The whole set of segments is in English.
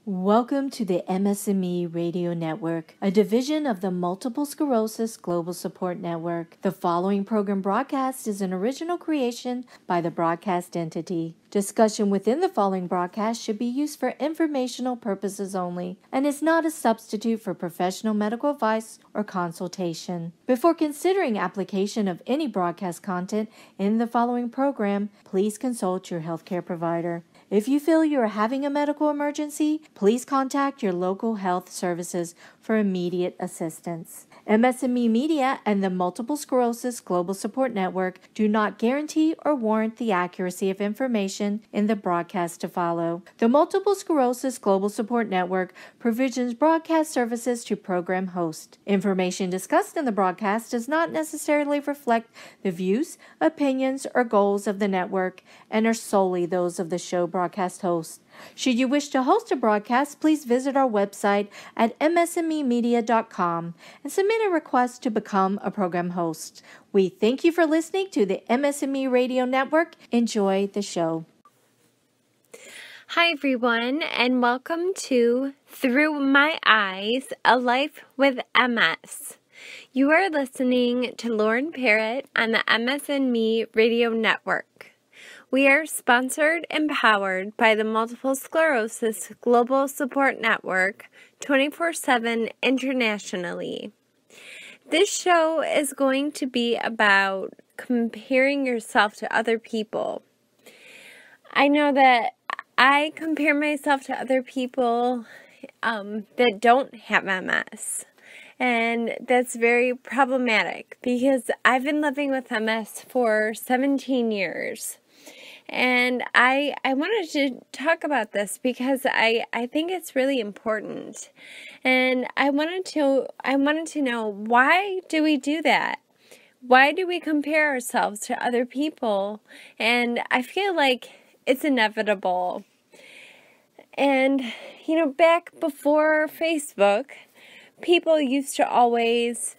Welcome to the MS&Me Radio Network, a division of the Multiple Sclerosis Global Support Network. The following program broadcast is an original creation by the broadcast entity. Discussion within the following broadcast should be used for informational purposes only and is not a substitute for professional medical advice or consultation. Before considering application of any broadcast content in the following program, please consult your healthcare provider. If you feel you are having a medical emergency, please contact your local health services for immediate assistance. MS&Me Media and the Multiple Sclerosis Global Support Network do not guarantee or warrant the accuracy of information in the broadcast to follow. The Multiple Sclerosis Global Support Network provisions broadcast services to program hosts. Information discussed in the broadcast does not necessarily reflect the views, opinions, or goals of the network and are solely those of the show broadcast host. Should you wish to host a broadcast, please visit our website at msmemedia.com and submit a request to become a program host. We thank you for listening to the MS&Me Radio Network. Enjoy the show. Hi everyone, and welcome to Through My Eyes, A Life with MS. You are listening to Lauren Parrott on the MS&Me Radio Network. We are sponsored and powered by the Multiple Sclerosis Global Support Network 24/7 internationally. This show is going to be about comparing yourself to other people. I know that I compare myself to other people that don't have MS. And that's very problematic because I've been living with MS for 17 years. And I wanted to talk about this because I think it's really important. And I wanted to know, why do we do that? Why do we compare ourselves to other people? And I feel like it's inevitable. And, back before Facebook, people used to always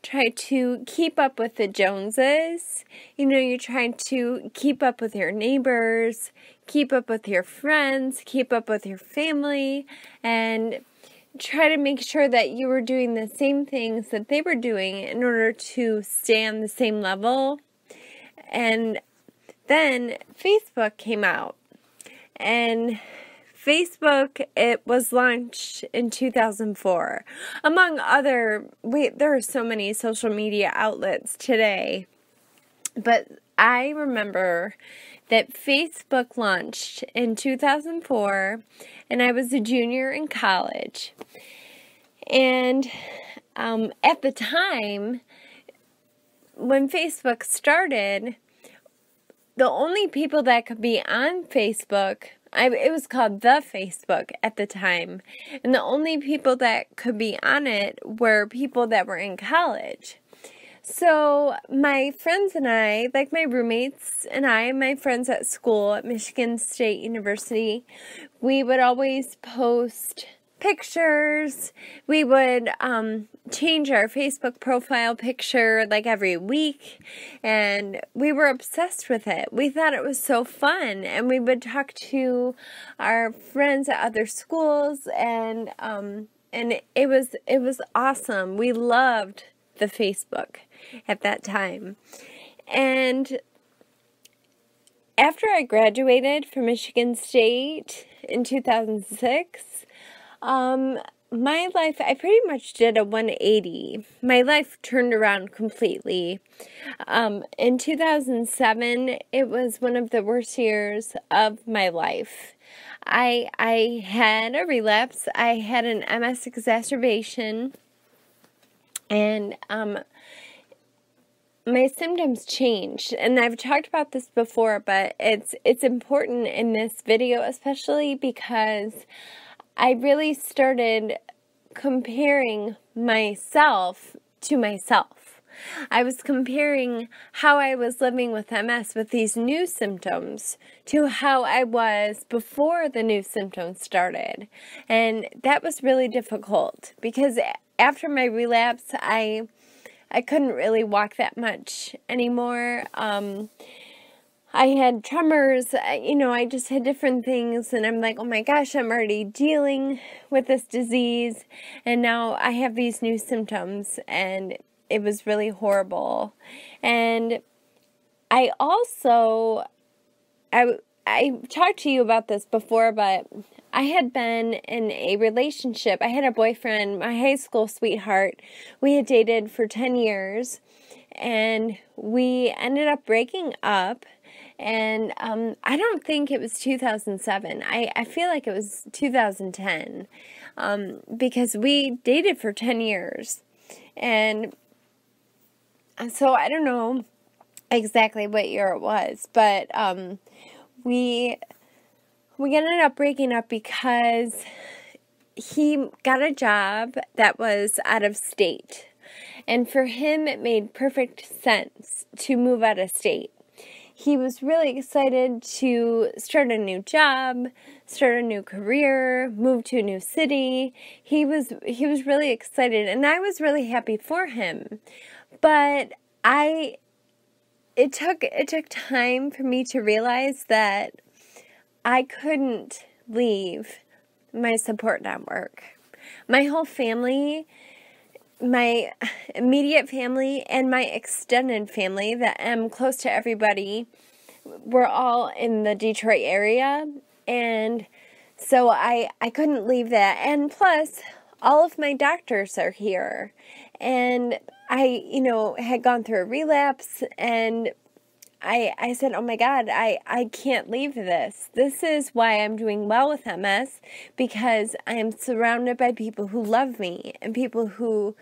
try to keep up with the Joneses. You're trying to keep up with your neighbors, keep up with your friends, keep up with your family, and try to make sure that you were doing the same things that they were doing in order to stay on the same level. And then Facebook came out. And Facebook, it was launched in 2004. Among other, there are so many social media outlets today. But I remember that Facebook launched in 2004, and I was a junior in college. And at the time, when Facebook started, the only people that could be on Facebook, it was called the Facebook at the time, and the only people that could be on it were people that were in college. So my friends and I, like my roommates and I and my friends at school at Michigan State University, we would always post pictures. We would change our Facebook profile picture like every week, and we were obsessed with it. We thought it was so fun, and we would talk to our friends at other schools, and it was awesome. We loved the Facebook at that time. And after I graduated from Michigan State in 2006, my life, I pretty much did a 180. My life turned around completely. In 2007, it was one of the worst years of my life. I had a relapse. I had an MS exacerbation, and my symptoms changed. And I've talked about this before, but it's important in this video, especially because I really started comparing myself to myself. I was comparing how I was living with MS with these new symptoms to how I was before the new symptoms started. And that was really difficult because after my relapse, I couldn't really walk that much anymore. I had tremors, I just had different things, and I'm like, oh my gosh, I'm already dealing with this disease, and now I have these new symptoms, and it was really horrible. And I also, I talked to you about this before, but I had been in a relationship. I had a boyfriend, my high school sweetheart. We had dated for 10 years, and we ended up breaking up. And I don't think it was 2007. I feel like it was 2010, because we dated for 10 years. And so I don't know exactly what year it was, but we ended up breaking up because he got a job that was out of state. And for him, it made perfect sense to move out of state. He was really excited to start a new job, start a new career, move to a new city. He was really excited, and I was really happy for him. But it took time for me to realize that I couldn't leave my support network. My whole family, my immediate family, and my extended family that I'm close to everybody, we're all in the Detroit area, and so I couldn't leave that. And plus, all of my doctors are here, and I, had gone through a relapse, and I said, oh my God, I can't leave this. This is why I'm doing well with MS, because I am surrounded by people who love me and people who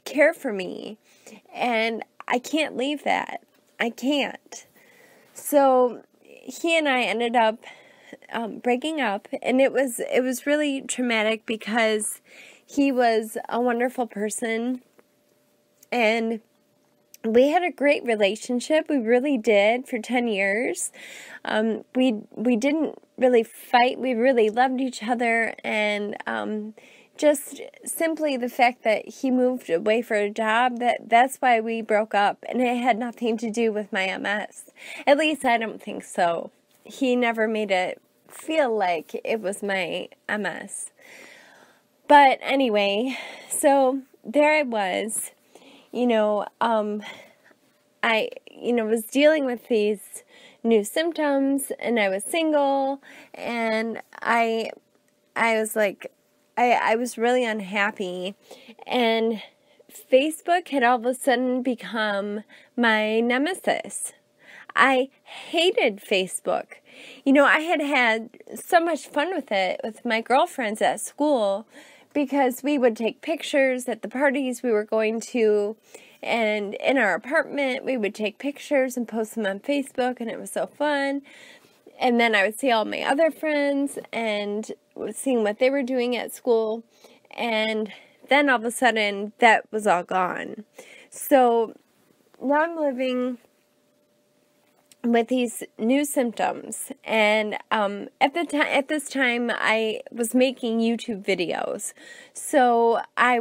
care for me, and I can't leave that. I can't. So he and I ended up breaking up, and it was really traumatic because he was a wonderful person, and we had a great relationship. We really did for 10 years. We didn't really fight. We really loved each other, and just simply the fact that he moved away for a job, that's why we broke up, and it had nothing to do with my MS. At least I don't think so. He never made it feel like it was my MS. But anyway, so there I was, I was dealing with these new symptoms, and I was single, and I was like, I was really unhappy, and Facebook had all of a sudden become my nemesis. I hated Facebook. I had so much fun with it with my girlfriends at school, because we would take pictures at the parties we were going to, and in our apartment we would take pictures and post them on Facebook, and it was so fun. And then I would see all my other friends and seeing what they were doing at school, and then all of a sudden that was all gone. So now I'm living with these new symptoms, and at this time I was making YouTube videos, so I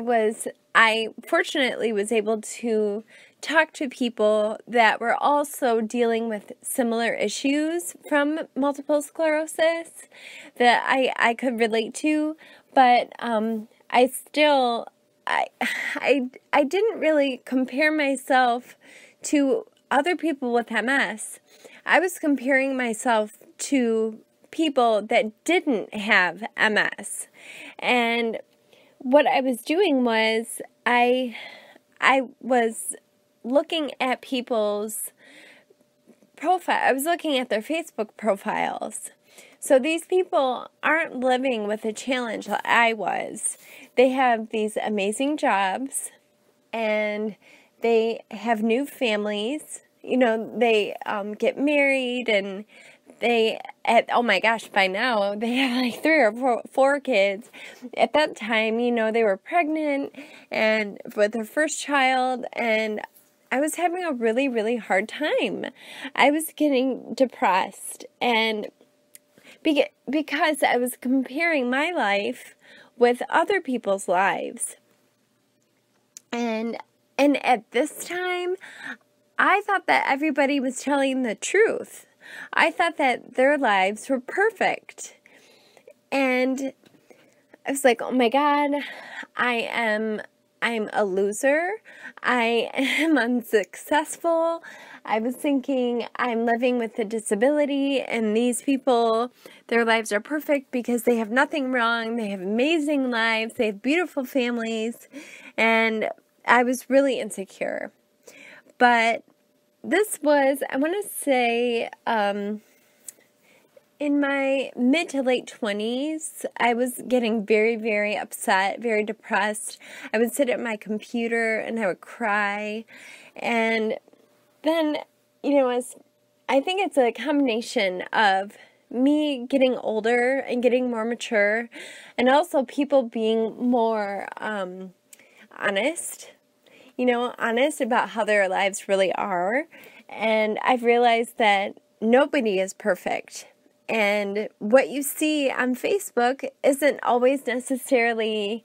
fortunately was able to talk to people that were also dealing with similar issues from multiple sclerosis that I could relate to, but I didn't really compare myself to other people with MS. I was comparing myself to people that didn't have MS. And what I was doing was I was looking at people's profile. I was looking at their Facebook profiles. So these people aren't living with a challenge like I was. They have these amazing jobs, and they have new families. They get married, and oh my gosh, by now they have like 3 or 4 kids. At that time, they were pregnant and with their first child, and I was having a really, really hard time. I was getting depressed, and because I was comparing my life with other people's lives. And at this time, I thought that everybody was telling the truth. I thought that their lives were perfect. And I was like, oh my God, I'm a loser. I am unsuccessful. I was thinking I'm living with a disability, and these people, their lives are perfect because they have nothing wrong. They have amazing lives. They have beautiful families. And I was really insecure. But this was, I want to say, in my mid to late 20s, I was getting very, very upset, very depressed. I would sit at my computer and I would cry. And then, I think it's a combination of me getting older and getting more mature, and also people being more honest, honest about how their lives really are. And I've realized that nobody is perfect. And what you see on Facebook isn't always necessarily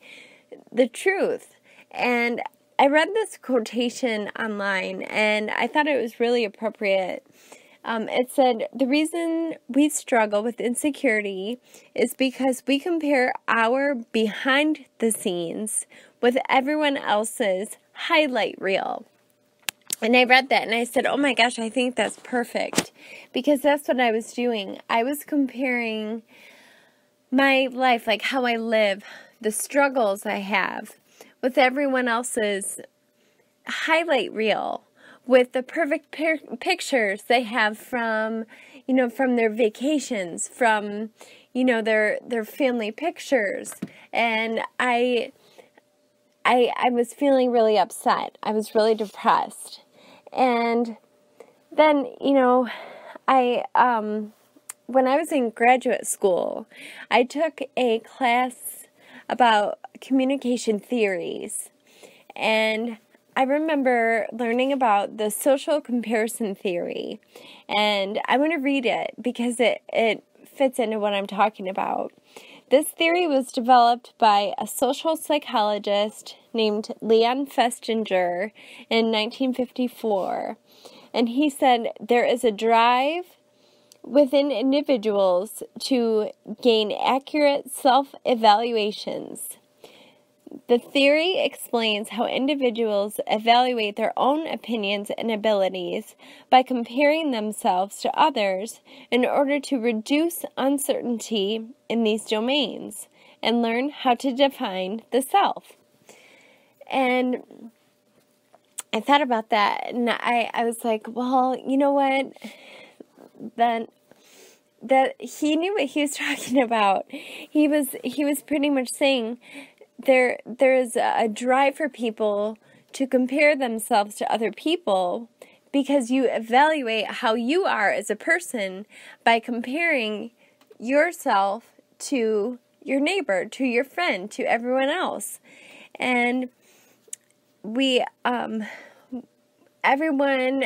the truth. And I read this quotation online, and I thought it was really appropriate. It said, the reason we struggle with insecurity is because we compare our behind the scenes with everyone else's highlight reel. And I read that and I said, oh my gosh, I think that's perfect, because that's what I was doing. I was comparing my life, like how I live, the struggles I have, with everyone else's highlight reel, with the perfect pictures they have from their vacations, from, their family pictures. And I was feeling really upset. I was really depressed. And then, when I was in graduate school, I took a class about communication theories. And I remember learning about the social comparison theory. And I want to read it because it fits into what I'm talking about. This theory was developed by a social psychologist named Leon Festinger in 1954. And he said there is a drive within individuals to gain accurate self-evaluations. The theory explains how individuals evaluate their own opinions and abilities by comparing themselves to others in order to reduce uncertainty in these domains and learn how to define the self. And I thought about that, and I was like, well, you know what? Then that he knew what he was talking about. He was pretty much saying there is a drive for people to compare themselves to other people because you evaluate how you are as a person by comparing yourself to your neighbor, to your friend, to everyone else. And everyone,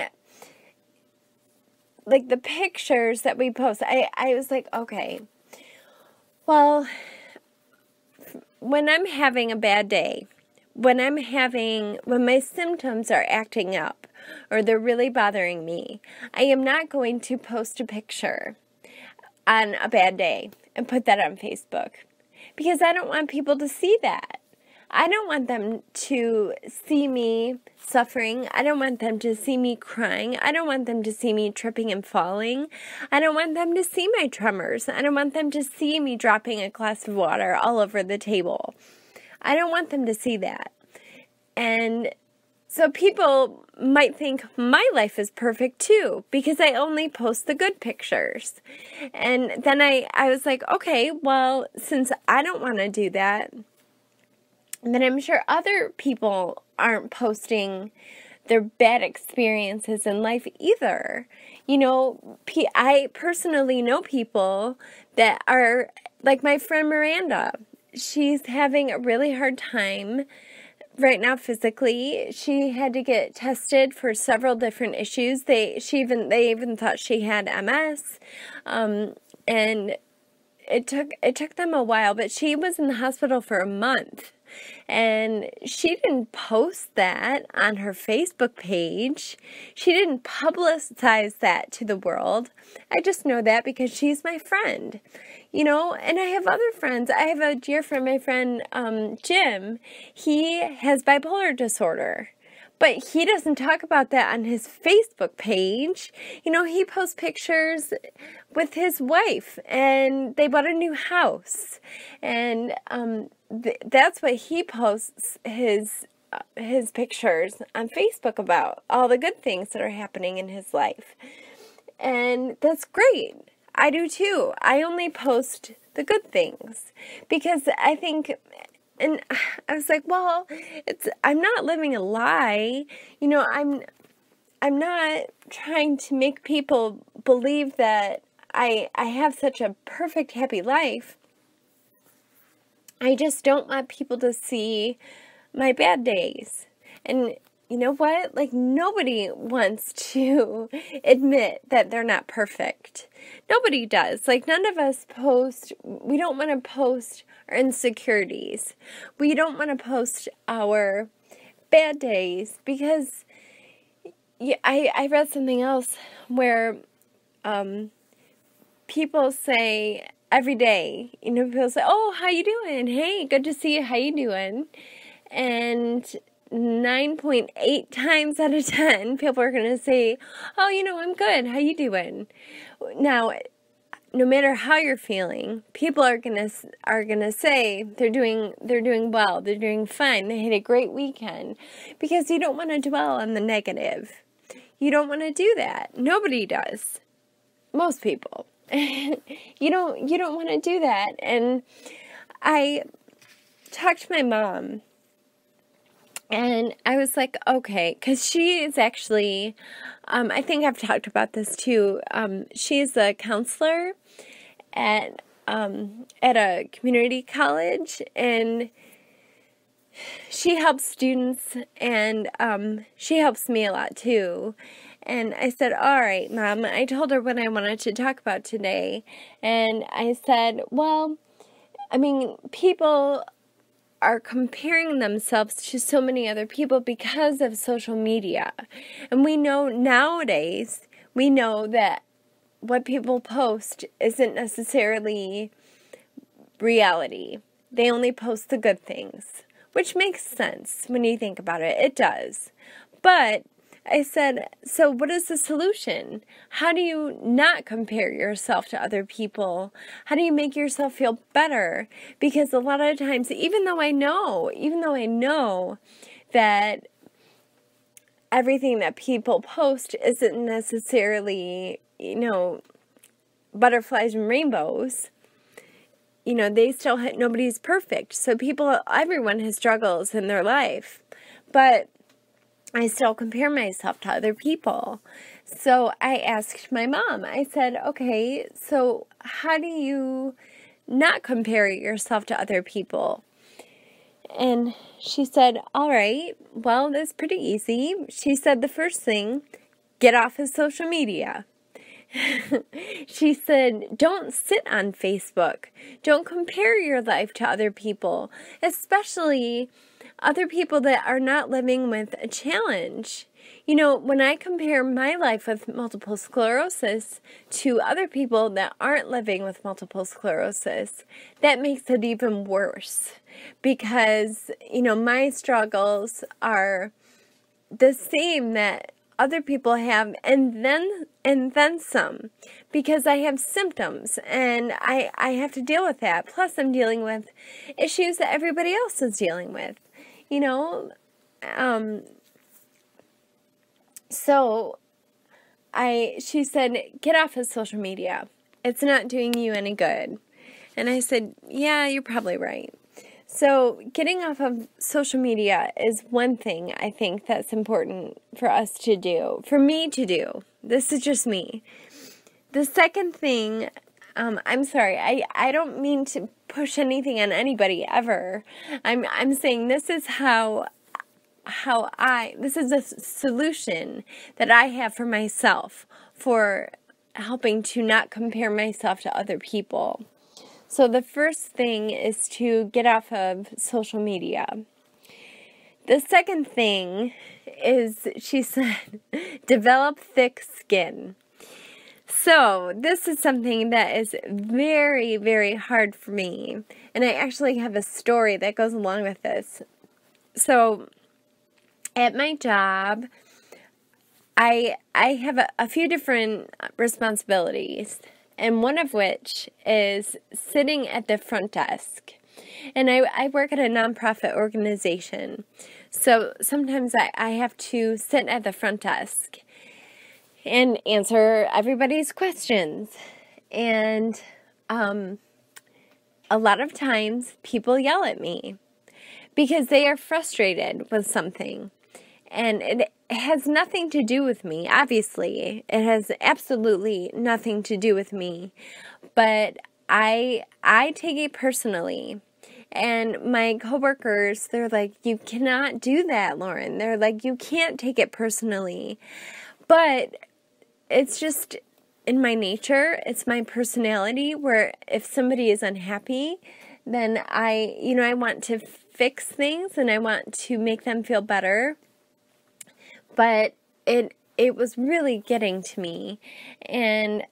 like the pictures that we post, I was like, okay, well, when I'm having a bad day, when my symptoms are acting up or they're really bothering me, I am not going to post a picture on a bad day and put that on Facebook, because I don't want people to see that. I don't want them to see me suffering. I don't want them to see me crying. I don't want them to see me tripping and falling. I don't want them to see my tremors. I don't want them to see me dropping a glass of water all over the table. I don't want them to see that. And so people might think my life is perfect too, because I only post the good pictures. And then I was like, okay, well, since I don't want to do that, then I'm sure other people aren't posting their bad experiences in life either. I personally know people that are like my friend Miranda. She's having a really hard time right now physically. She had to get tested for several different issues. They even thought she had MS, and it took them a while, but she was in the hospital for a month. And she didn't post that on her Facebook page. She didn't publicize that to the world. I just know that because she's my friend. And I have other friends. I have a dear friend, my friend Jim. He has bipolar disorder. But he doesn't talk about that on his Facebook page. He posts pictures with his wife, and they bought a new house. And that's what he posts his pictures on Facebook about, all the good things that are happening in his life. And that's great. I do too. I only post the good things because I think... And I was like, well, I'm not living a lie. I'm not trying to make people believe that I have such a perfect, happy life. I just don't want people to see my bad days. And you know what? Nobody wants to admit that they're not perfect. Nobody does. None of us post, we don't want to post our insecurities. We don't want to post our bad days because I read something else where people say every day, people say, oh, how you doing? Hey, good to see you. How you doing? And 9.8 times out of 10, people are going to say, oh, I'm good. How you doing? Now, no matter how you're feeling, people are gonna say they're doing well, they're doing fine, they had a great weekend, because you don't want to dwell on the negative. You don't want to do that. Nobody does. Most people. You don't want to do that. And I talked to my mom, and I was like, okay, because she is actually, I think I've talked about this too. She's a counselor at a community college, and she helps students, and she helps me a lot too. And I said, all right, Mom. I told her what I wanted to talk about today, and I said, well, people are comparing themselves to so many other people because of social media. And we know nowadays, that what people post isn't necessarily reality. They only post the good things, which makes sense when you think about it. It does. But I said, so what is the solution? How do you not compare yourself to other people? How do you make yourself feel better? Because a lot of times, even though I know that everything that people post isn't necessarily, butterflies and rainbows, they still nobody's perfect. So everyone has struggles in their life. But I still compare myself to other people. So I asked my mom, I said, okay, so how do you not compare yourself to other people? And she said, all right, well, that's pretty easy. She said, the first thing, get off of social media. She said, don't sit on Facebook. Don't compare your life to other people, especially other people that are not living with a challenge. When I compare my life with multiple sclerosis to other people that aren't living with multiple sclerosis, that makes it even worse because, my struggles are the same that other people have and then some, because I have symptoms and I have to deal with that. Plus I'm dealing with issues that everybody else is dealing with. So she said, get off of social media. It's not doing you any good. And I said, yeah, you're probably right. So getting off of social media is one thing I think that's important for us to do, for me to do. This is just me. The second thing, I'm sorry, I don't mean to push anything on anybody ever. I'm saying this is this is a solution that I have for myself for helping to not compare myself to other people. So the first thing is to get off of social media. The second thing is, she said, develop thick skin. So this is something that is very, very hard for me. And I actually have a story that goes along with this. So at my job, I have a few different responsibilities, and one of which is sitting at the front desk. And I work at a nonprofit organization, so sometimes I have to sit at the front desk and answer everybody's questions. And a lot of times people yell at me because they are frustrated with something. And it has nothing to do with me, obviously. It has absolutely nothing to do with me. But I take it personally. And my coworkers, they're like, you cannot do that, Lauren. They're like, you can't take it personally. But it's just in my nature, it's my personality, where if somebody is unhappy, then I want to fix things and I want to make them feel better. But it was really getting to me, and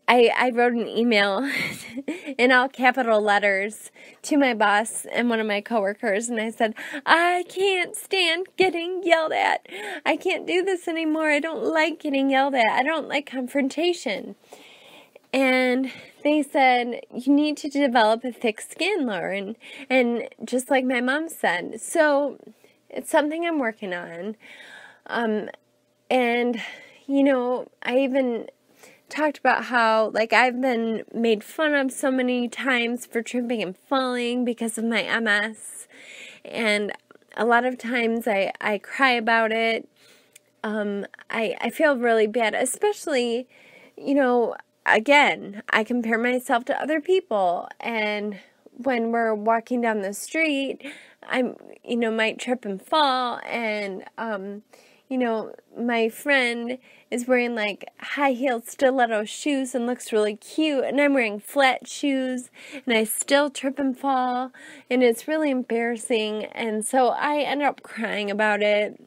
I wrote an email in all capital letters to my boss and one of my coworkers, and I said, I can't stand getting yelled at. I can't do this anymore. I don't like getting yelled at. I don't like confrontation. And they said, you need to develop a thick skin, Lauren. And just like my mom said. So it's something I'm working on. And, I even talked about how, I've been made fun of so many times for tripping and falling because of my MS. And a lot of times I cry about it. I feel really bad, especially, again, I compare myself to other people. And when we're walking down the street, might trip and fall. And, my friend is wearing high-heeled stiletto shoes and looks really cute, and I'm wearing flat shoes, and I still trip and fall, and it's really embarrassing, and so I end up crying about it,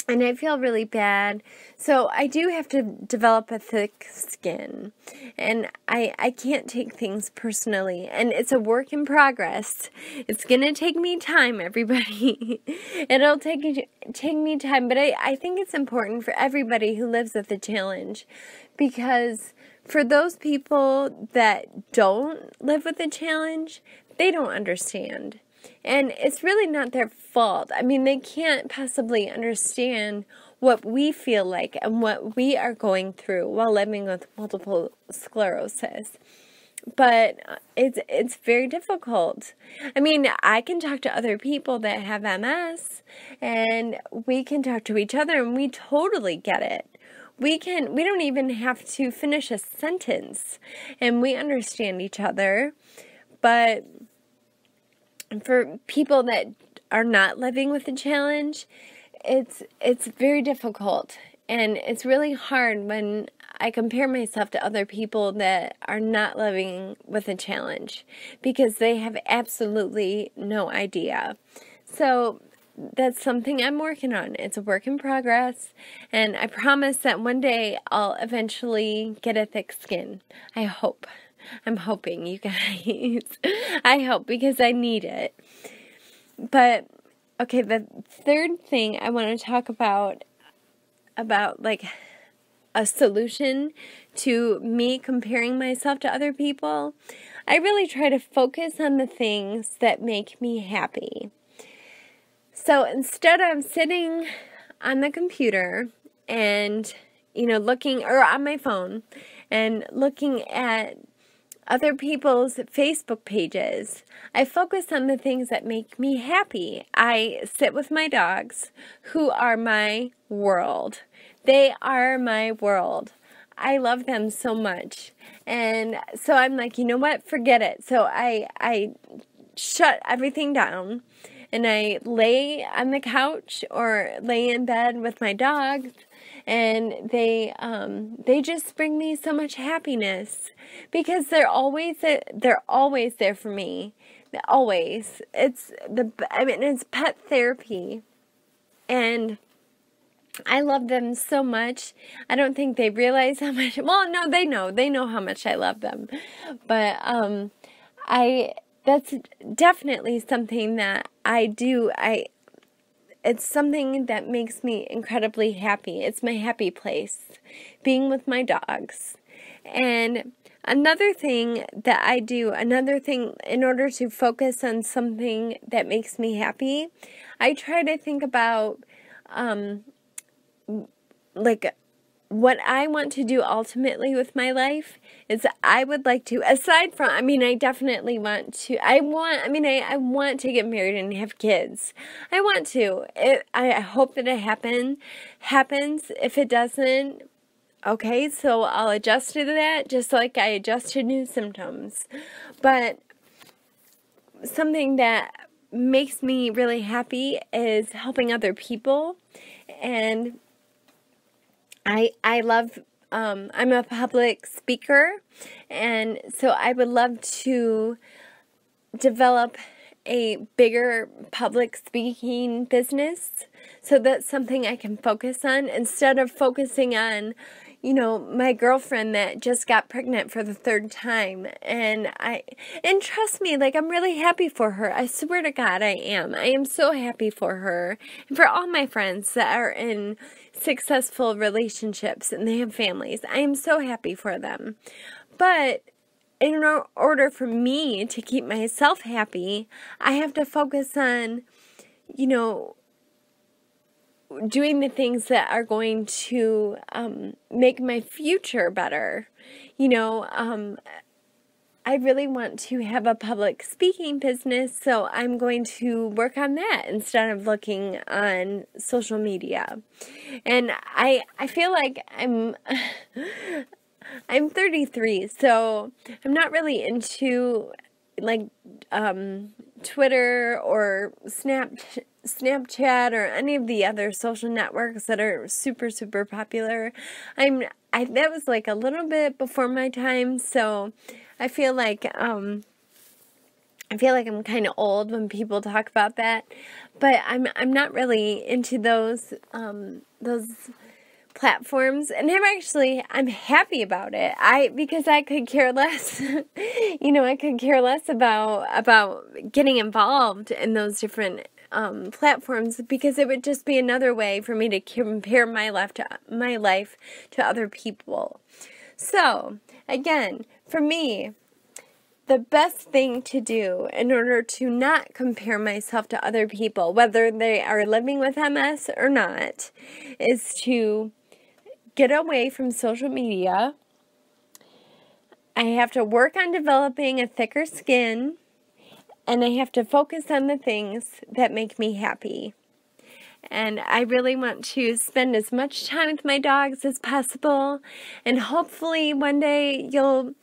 and I feel really bad. So I do have to develop a thick skin, and I can't take things personally, and it's a work in progress. It's going to take me time, everybody. It'll take me time, but I think it's important for everybody who lives with the challenge, because for those people that don't live with the challenge, they don't understand. And it's really not their fault. I mean, they can't possibly understand what we feel like and what we are going through while living with multiple sclerosis. But it's very difficult. I mean, I can talk to other people that have MS, and we can talk to each other, and we totally get it. We don't even have to finish a sentence, and we understand each other. But for people that are not living with the challenge, it's very difficult, and it's really hard when I compare myself to other people that are not living with the challenge, because they have absolutely no idea. So that's something I'm working on. It's a work in progress, and I promise that one day I'll eventually get a thick skin. I hope. I'm hoping, you guys. I hope, because I need it. But, okay, the third thing I want to talk about a solution to me comparing myself to other people, I really try to focus on the things that make me happy. So instead of sitting on the computer and, looking, or on my phone, and looking at other people's Facebook pages, I focus on the things that make me happy. I sit with my dogs, who are my world. They are my world. I love them so much. And so I'm like, you know what? Forget it. So I shut everything down, and I lay on the couch or lay in bed with my dogs, and they just bring me so much happiness because they're always there for me. Always. It's pet therapy, and I love them so much. I don't think they realize how much. Well, no, they know how much I love them, but that's definitely something that I do. It's something that makes me incredibly happy. It's my happy place, being with my dogs. And another thing that I do, in order to focus on something that makes me happy, I try to think about like what I want to do ultimately with my life is I would like to, aside from, I definitely want to, I want to get married and have kids. I want to. I hope that it happens. If it doesn't, okay, so I'll adjust to that just like I adjust to new symptoms. But something that makes me really happy is helping other people. And I love, I'm a public speaker, and so I would love to develop a bigger public speaking business. So that's something I can focus on instead of focusing on, my girlfriend that just got pregnant for the 3rd time. And trust me, I'm really happy for her. I swear to God, I am. I am so happy for her and for all my friends that are in successful relationships and they have families. I am so happy for them. But in order for me to keep myself happy, I have to focus on, doing the things that are going to make my future better. I really want to have a public speaking business, so I'm going to work on that instead of looking on social media. And I feel like I'm 33, so I'm not really into Twitter or Snapchat or any of the other social networks that are super, super popular. That was a little bit before my time, so I feel like I'm kind of old when people talk about that, but I'm not really into those platforms, and I'm happy about it. Because I could care less, I could care less about getting involved in those different platforms, because it would just be another way for me to compare my life to other people. So again, for me, the best thing to do in order to not compare myself to other people, whether they are living with MS or not, is to get away from social media. I have to work on developing a thicker skin, and I have to focus on the things that make me happy. And I really want to spend as much time with my dogs as possible, and hopefully one day you'll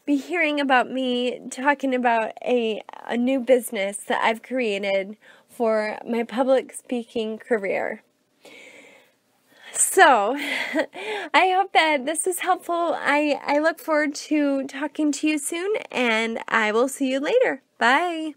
be hearing about me talking about a new business that I've created for my public speaking career. So, I hope that this is helpful. I look forward to talking to you soon, and I will see you later. Bye.